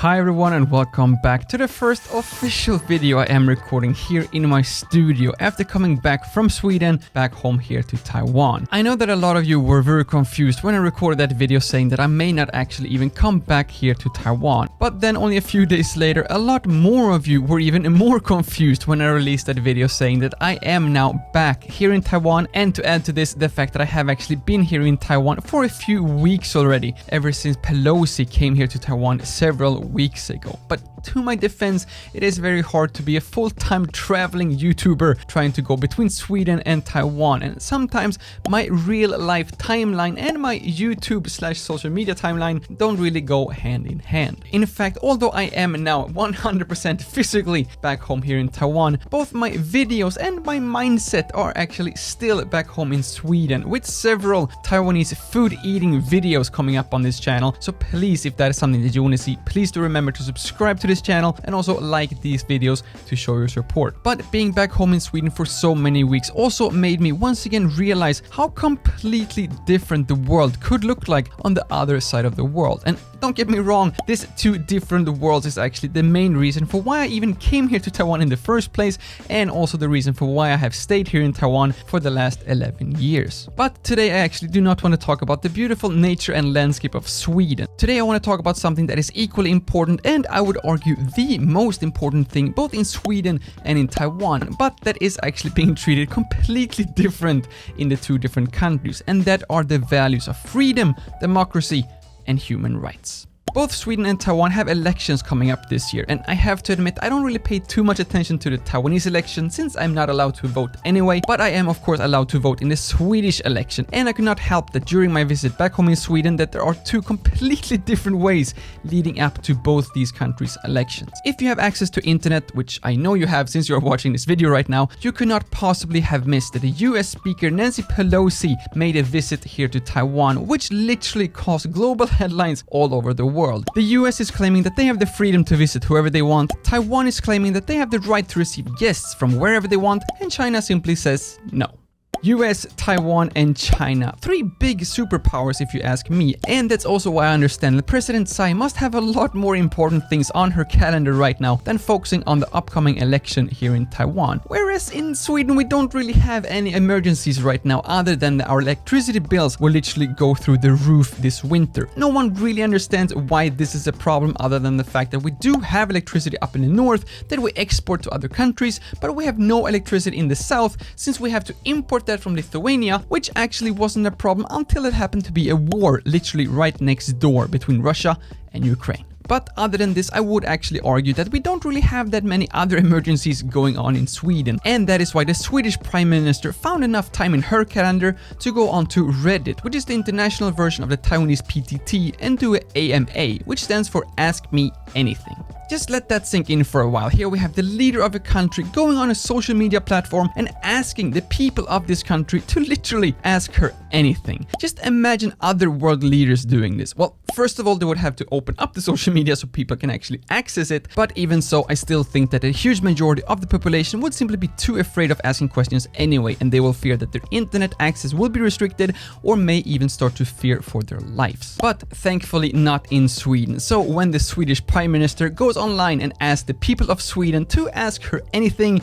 Hi everyone and welcome back to the first official video I am recording here in my studio after coming back from Sweden back home here to Taiwan. I know that a lot of you were very confused when I recorded that video saying that I may not actually even come back here to Taiwan. But then only a few days later, a lot more of you were even more confused when I released that video saying that I am now back here in Taiwan, and to add to this, the fact that I have actually been here in Taiwan for a few weeks already, ever since Pelosi came here to Taiwan several weeks ago. But to my defense, it is very hard to be a full-time traveling YouTuber trying to go between Sweden and Taiwan, and sometimes my real-life timeline and my YouTube/social media timeline don't really go hand in hand. In fact, although I am now 100% physically back home here in Taiwan, both my videos and my mindset are actually still back home in Sweden, with several Taiwanese food eating videos coming up on this channel. So please, if that is something that you want to see, please do remember to subscribe to this channel and also like these videos to show your support. But being back home in Sweden for so many weeks also made me once again realize how completely different the world could look like on the other side of the world. And don't get me wrong, this two different worlds is actually the main reason for why I even came here to Taiwan in the first place, and also the reason for why I have stayed here in Taiwan for the last 11 years. But today I actually do not want to talk about the beautiful nature and landscape of Sweden. Today I want to talk about something that is equally important, and I would argue the most important thing both in Sweden and in Taiwan, but that is actually being treated completely different in the two different countries, and that are the values of freedom, democracy, and human rights. Both Sweden and Taiwan have elections coming up this year, and I have to admit I don't really pay too much attention to the Taiwanese election since I'm not allowed to vote anyway, but I am of course allowed to vote in the Swedish election, and I could not help that during my visit back home in Sweden that there are two completely different ways leading up to both these countries' elections. If you have access to internet, which I know you have since you are watching this video right now, you could not possibly have missed that the US Speaker Nancy Pelosi made a visit here to Taiwan, which literally caused global headlines all over the world. The US is claiming that they have the freedom to visit whoever they want, Taiwan is claiming that they have the right to receive guests from wherever they want, and China simply says no. US, Taiwan, and China. Three big superpowers if you ask me, and that's also why I understand that President Tsai must have a lot more important things on her calendar right now than focusing on the upcoming election here in Taiwan. Whereas in Sweden we don't really have any emergencies right now other than that our electricity bills will literally go through the roof this winter. No one really understands why this is a problem other than the fact that we do have electricity up in the north that we export to other countries, but we have no electricity in the south since we have to import that from Lithuania, which actually wasn't a problem until it happened to be a war literally right next door between Russia and Ukraine. But other than this, I would actually argue that we don't really have that many other emergencies going on in Sweden, and that is why the Swedish Prime Minister found enough time in her calendar to go onto Reddit, which is the international version of the Taiwanese PTT, and do an AMA, which stands for Ask Me Anything. Just let that sink in for a while. Here we have the leader of a country going on a social media platform and asking the people of this country to literally ask her anything. Just imagine other world leaders doing this. Well, first of all, they would have to open up the social media so people can actually access it, but even so, I still think that a huge majority of the population would simply be too afraid of asking questions anyway, and they will fear that their internet access will be restricted or may even start to fear for their lives. But thankfully not in Sweden. So when the Swedish Prime Minister goes online and asks the people of Sweden to ask her anything,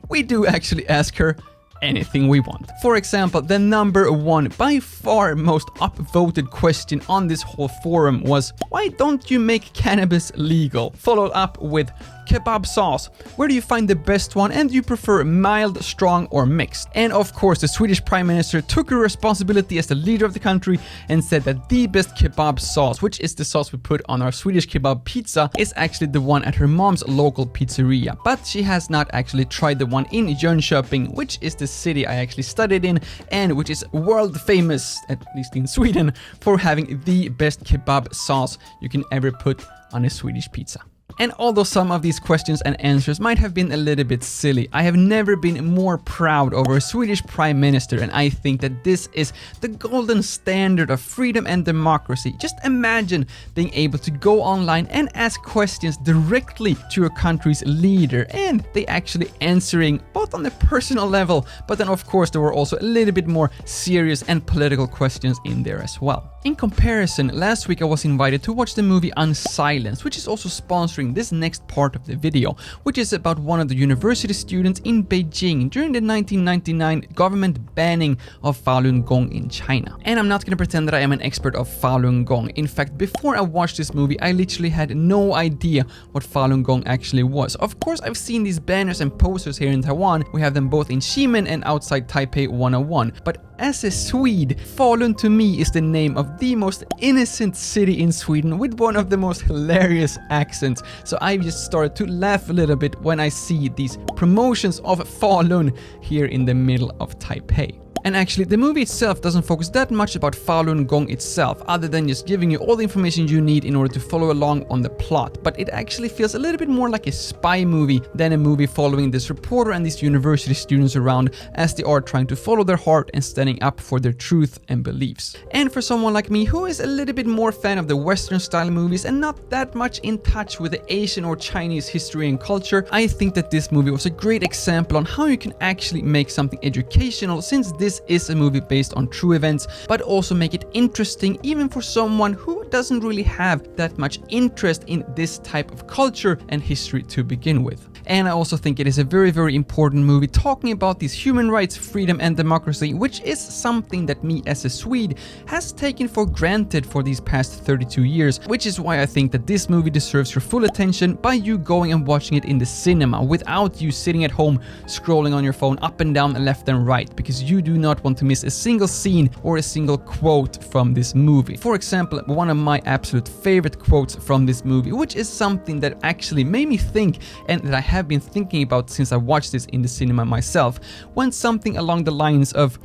we do actually ask her anything we want. For example, the number one, by far most upvoted question on this whole forum was, why don't you make cannabis legal? Followed up with kebab sauce. Where do you find the best one, and do you prefer mild, strong, or mixed? And of course, the Swedish Prime Minister took her responsibility as the leader of the country and said that the best kebab sauce, which is the sauce we put on our Swedish kebab pizza, is actually the one at her mom's local pizzeria. But she has not actually tried the one in Jönköping, which is the city I actually studied in, and which is world famous, at least in Sweden, for having the best kebab sauce you can ever put on a Swedish pizza. And although some of these questions and answers might have been a little bit silly, I have never been more proud over a Swedish Prime Minister, and I think that this is the golden standard of freedom and democracy. Just imagine being able to go online and ask questions directly to your country's leader, and they actually answering both on the personal level, but then of course there were also a little bit more serious and political questions in there as well. In comparison, last week I was invited to watch the movie Unsilenced, which is also sponsoring this next part of the video, which is about one of the university students in Beijing during the 1999 government banning of Falun Gong in China. And I'm not gonna pretend that I am an expert of Falun Gong. In fact, before I watched this movie, I literally had no idea what Falun Gong actually was. Of course, I've seen these banners and posters here in Taiwan. We have them both in Ximen and outside Taipei 101. But as a Swede, Falun to me is the name of the most innocent city in Sweden with one of the most hilarious accents. So I just started to laugh a little bit when I see these promotions of Falun here in the middle of Taipei. And actually, the movie itself doesn't focus that much about Falun Gong itself, other than just giving you all the information you need in order to follow along on the plot. But it actually feels a little bit more like a spy movie than a movie following this reporter and these university students around as they are trying to follow their heart and standing up for their truth and beliefs. And for someone like me who is a little bit more fan of the Western style movies and not that much in touch with the Asian or Chinese history and culture, I think that this movie was a great example on how you can actually make something educational, since this is a movie based on true events, but also make it interesting even for someone who doesn't really have that much interest in this type of culture and history to begin with. And I also think it is a very, very important movie talking about these human rights, freedom and democracy, which is something that me as a Swede has taken for granted for these past 32 years, which is why I think that this movie deserves your full attention by you going and watching it in the cinema without you sitting at home scrolling on your phone up and down and left and right, because you do not want to miss a single scene or a single quote from this movie. For example, one of my absolute favorite quotes from this movie, which is something that actually made me think and that I have been thinking about since I watched this in the cinema myself, went something along the lines of,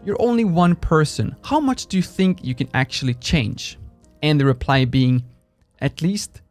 "You're only one person. How much do you think you can actually change?" And the reply being, "At least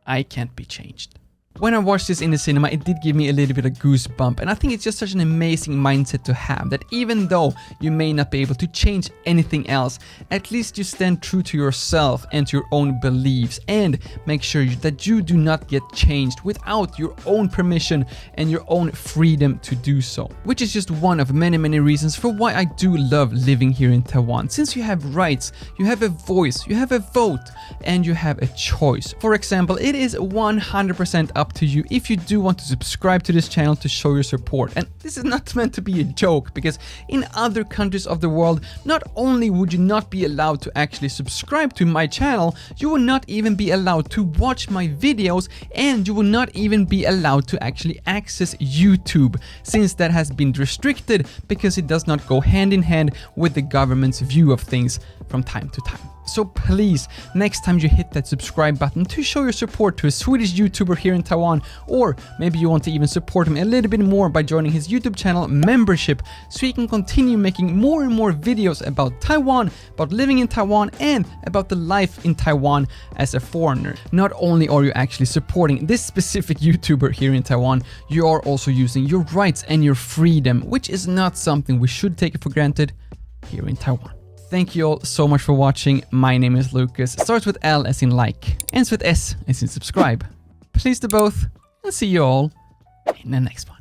I can't be changed." When I watched this in the cinema, it did give me a little bit of goosebump, and I think it's just such an amazing mindset to have, that even though you may not be able to change anything else, at least you stand true to yourself and to your own beliefs, and make sure that you do not get changed without your own permission and your own freedom to do so. Which is just one of many, many reasons for why I do love living here in Taiwan, since you have rights, you have a voice, you have a vote, and you have a choice. For example, it is 100% up to you if you do want to subscribe to this channel to show your support. And this is not meant to be a joke, because in other countries of the world, not only would you not be allowed to actually subscribe to my channel, you will not even be allowed to watch my videos, and you will not even be allowed to actually access YouTube, since that has been restricted because it does not go hand in hand with the government's view of things from time to time. So please, next time you hit that subscribe button to show your support to a Swedish YouTuber here in Taiwan, or maybe you want to even support him a little bit more by joining his YouTube channel membership, so he can continue making more and more videos about Taiwan, about living in Taiwan, and about the life in Taiwan as a foreigner. Not only are you actually supporting this specific YouTuber here in Taiwan, you are also using your rights and your freedom, which is not something we should take for granted here in Taiwan. Thank you all so much for watching. My name is Lukas. Starts with L as in like, ends with S as in subscribe. Please do both, and see you all in the next one.